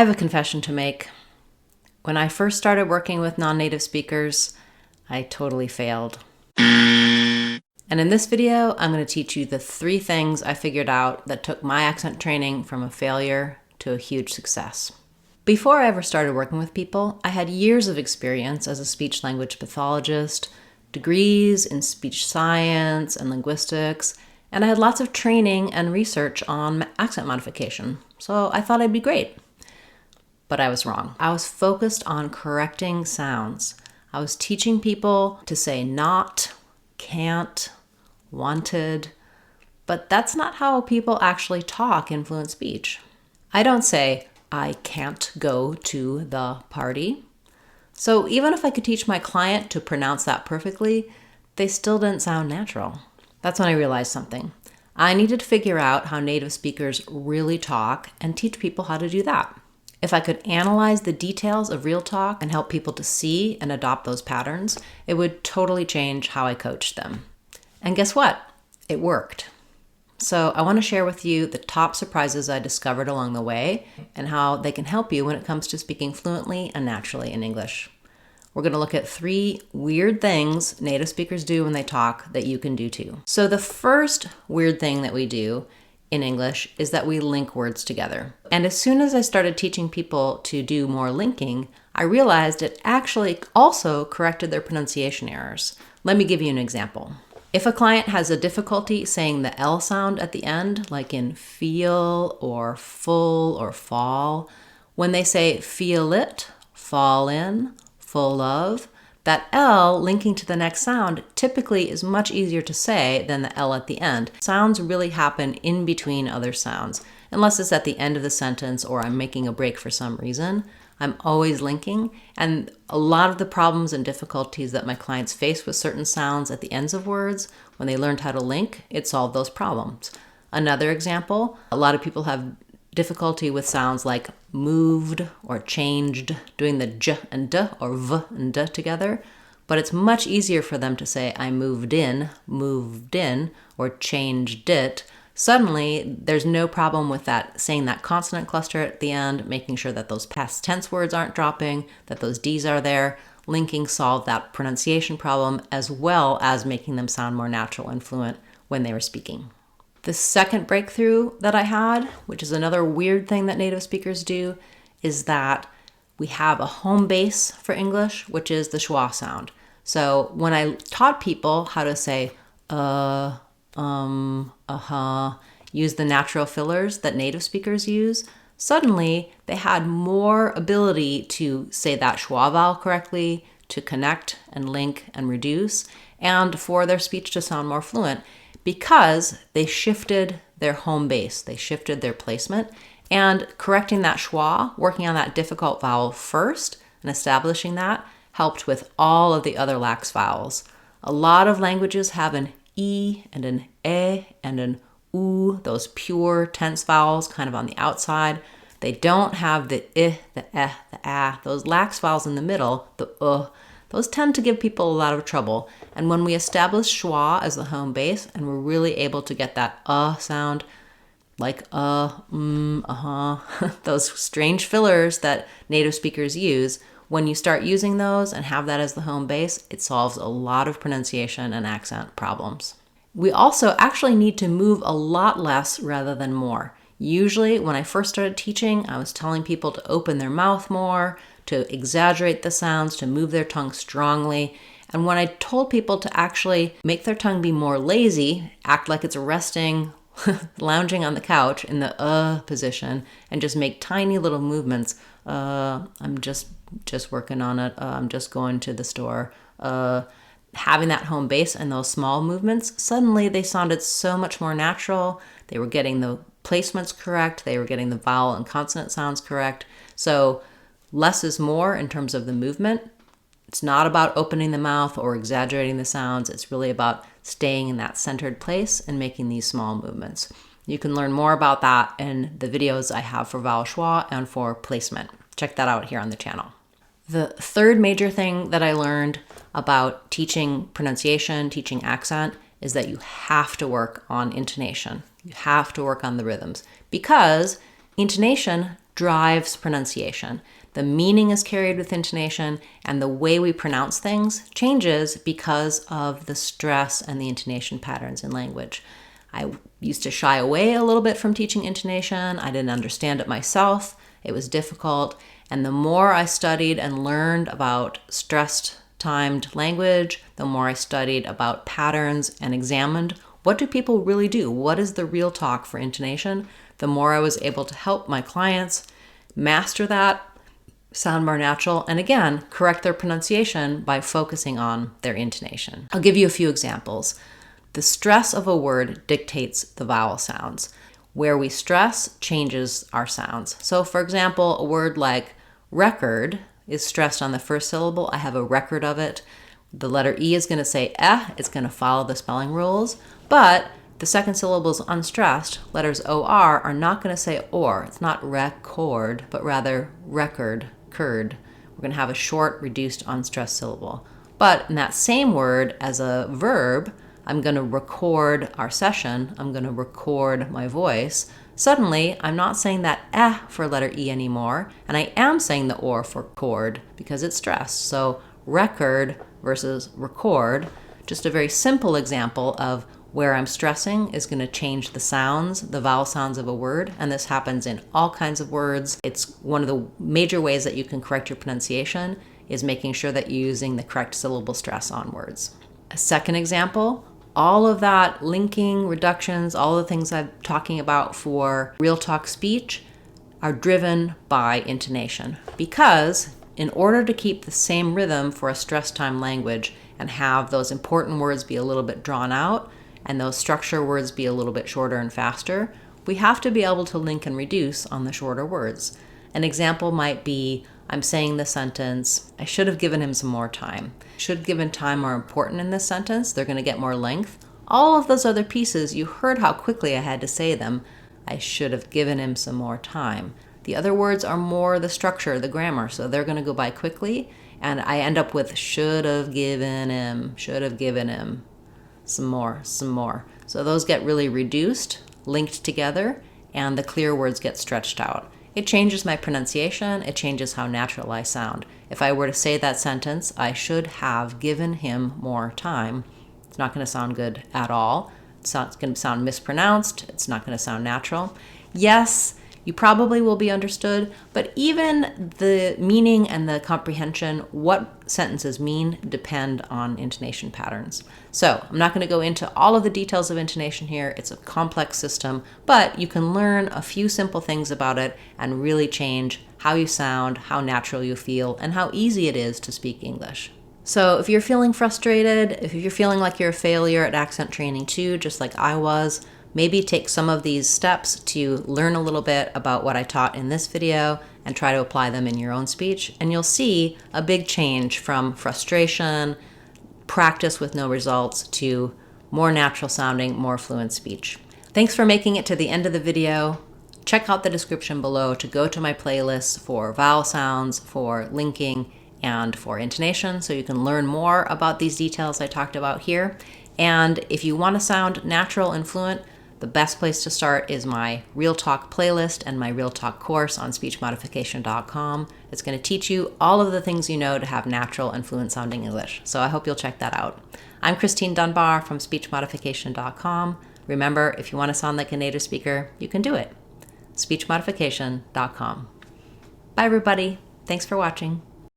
have a confession to make. When I first started working with non-native speakers, I totally failed. And in this video, I'm going to teach you the 3 things I figured out that took my accent training from a failure to a huge success. Before I ever started working with people, I had years of experience as a speech-language pathologist, degrees in speech science and linguistics, and I had lots of training and research on accent modification, so I thought I'd be great. But I was wrong. I was focused on correcting sounds. I was teaching people to say not, can't, wanted, but that's not how people actually talk in fluent speech. I don't say, I can't go to the party. So even if I could teach my client to pronounce that perfectly, they still didn't sound natural. That's when I realized something. I needed to figure out how native speakers really talk and teach people how to do that. If I could analyze the details of real talk and help people to see and adopt those patterns, it would totally change how I coached them. And guess what? It worked. So I want to share with you the top surprises I discovered along the way and how they can help you when it comes to speaking fluently and naturally in English. We're going to look at 3 weird things native speakers do when they talk that you can do too. So the first weird thing that we do in English is that we link words together. And as soon as I started teaching people to do more linking, I realized it actually also corrected their pronunciation errors. Let me give you an example. If a client has a difficulty saying the L sound at the end, like in feel or full or fall, when they say feel it, fall in, full of, that L linking to the next sound typically is much easier to say than the L at the end. Sounds really happen in between other sounds. Unless it's at the end of the sentence or I'm making a break for some reason, I'm always linking. And a lot of the problems and difficulties that my clients face with certain sounds at the ends of words, when they learned how to link, it solved those problems. Another example, a lot of people have difficulty with sounds like moved or changed, doing the j and d or v and d together, but it's much easier for them to say I moved in, or changed it. Suddenly, there's no problem with that, saying that consonant cluster at the end, making sure that those past tense words aren't dropping, that those D's are there. Linking solved that pronunciation problem as well as making them sound more natural and fluent when they were speaking. The second breakthrough that I had, which is another weird thing that native speakers do, is that we have a home base for English, which is the schwa sound. So when I taught people how to say use the natural fillers that native speakers use, suddenly they had more ability to say that schwa vowel correctly, to connect and link and reduce, and for their speech to sound more fluent, because they shifted their home base, they shifted their placement, and correcting that schwa, working on that difficult vowel first and establishing that, helped with all of the other lax vowels. A lot of languages have an E and an E and an U, those pure tense vowels kind of on the outside. They don't have the I, the E, the A, those lax vowels in the middle, the those tend to give people a lot of trouble. And when we establish schwa as the home base and we're really able to get that sound, like those strange fillers that native speakers use, when you start using those and have that as the home base, it solves a lot of pronunciation and accent problems. We also actually need to move a lot less rather than more. Usually when I first started teaching, I was telling people to open their mouth more, to exaggerate the sounds, to move their tongue strongly. And when I told people to actually make their tongue be more lazy, act like it's resting, lounging on the couch in the position, and just make tiny little movements, I'm just working on it, I'm just going to the store, having that home base and those small movements, suddenly they sounded so much more natural. They were getting the placements correct, they were getting the vowel and consonant sounds correct. So less is more in terms of the movement. It's not about opening the mouth or exaggerating the sounds. It's really about staying in that centered place and making these small movements. You can learn more about that in the videos I have for vowel schwa and for placement. Check that out here on the channel. The third major thing that I learned about teaching pronunciation, teaching accent, is that you have to work on intonation. You have to work on the rhythms, because intonation drives pronunciation. The meaning is carried with intonation, and the way we pronounce things changes because of the stress and the intonation patterns in language. I used to shy away a little bit from teaching intonation. I didn't understand it myself. It was difficult. And the more I studied and learned about stressed timed language, the more I studied about patterns and examined what do people really do? What is the real talk for intonation? The more I was able to help my clients master that, sound more natural, and again, correct their pronunciation by focusing on their intonation. I'll give you a few examples. The stress of a word dictates the vowel sounds. Where we stress changes our sounds. So for example, a word like record is stressed on the first syllable. I have a record of it. The letter E is going to say eh, it's going to follow the spelling rules, but the second syllable is unstressed. Letters OR are not going to say or. It's not record, but rather record, curd. We're going to have a short, reduced, unstressed syllable. But in that same word, as a verb, I'm going to record our session. I'm going to record my voice. Suddenly, I'm not saying that eh for letter E anymore, and I am saying the or for cord because it's stressed. So record versus record, just a very simple example of where I'm stressing is going to change the sounds, the vowel sounds of a word, and this happens in all kinds of words. It's one of the major ways that you can correct your pronunciation is making sure that you're using the correct syllable stress on words. A second example, all of that linking, reductions, all the things I'm talking about for real talk speech are driven by intonation, because in order to keep the same rhythm for a stress time language and have those important words be a little bit drawn out and those structure words be a little bit shorter and faster, we have to be able to link and reduce on the shorter words. An example might be, I'm saying the sentence, I should have given him some more time. Should have given time are important in this sentence. They're going to get more length. All of those other pieces, you heard how quickly I had to say them. I should have given him some more time. The other words are more the structure, the grammar, so they're going to go by quickly, and I end up with should have given him some more. So those get really reduced, linked together, and the clear words get stretched out. It changes my pronunciation, it changes how natural I sound. If I were to say that sentence, I should have given him more time, it's not going to sound good at all. It's going to sound mispronounced, it's not going to sound natural. Yes, you probably will be understood, but even the meaning and the comprehension, what sentences mean, depend on intonation patterns. So I'm not going to go into all of the details of intonation here. It's a complex system, but you can learn a few simple things about it and really change how you sound, how natural you feel, and how easy it is to speak English. So if you're feeling frustrated, if you're feeling like you're a failure at accent training too, just like I was, maybe take some of these steps to learn a little bit about what I taught in this video and try to apply them in your own speech, and you'll see a big change from frustration, practice with no results, to more natural sounding, more fluent speech. Thanks for making it to the end of the video. Check out the description below to go to my playlists for vowel sounds, for linking, and for intonation, so you can learn more about these details I talked about here. And if you want to sound natural and fluent, the best place to start is my Real Talk playlist and my Real Talk course on speechmodification.com. It's going to teach you all of the things you know to have natural and fluent sounding English. So I hope you'll check that out. I'm Christine Dunbar from speechmodification.com. Remember, if you want to sound like a native speaker, you can do it. speechmodification.com. Bye everybody. Thanks for watching.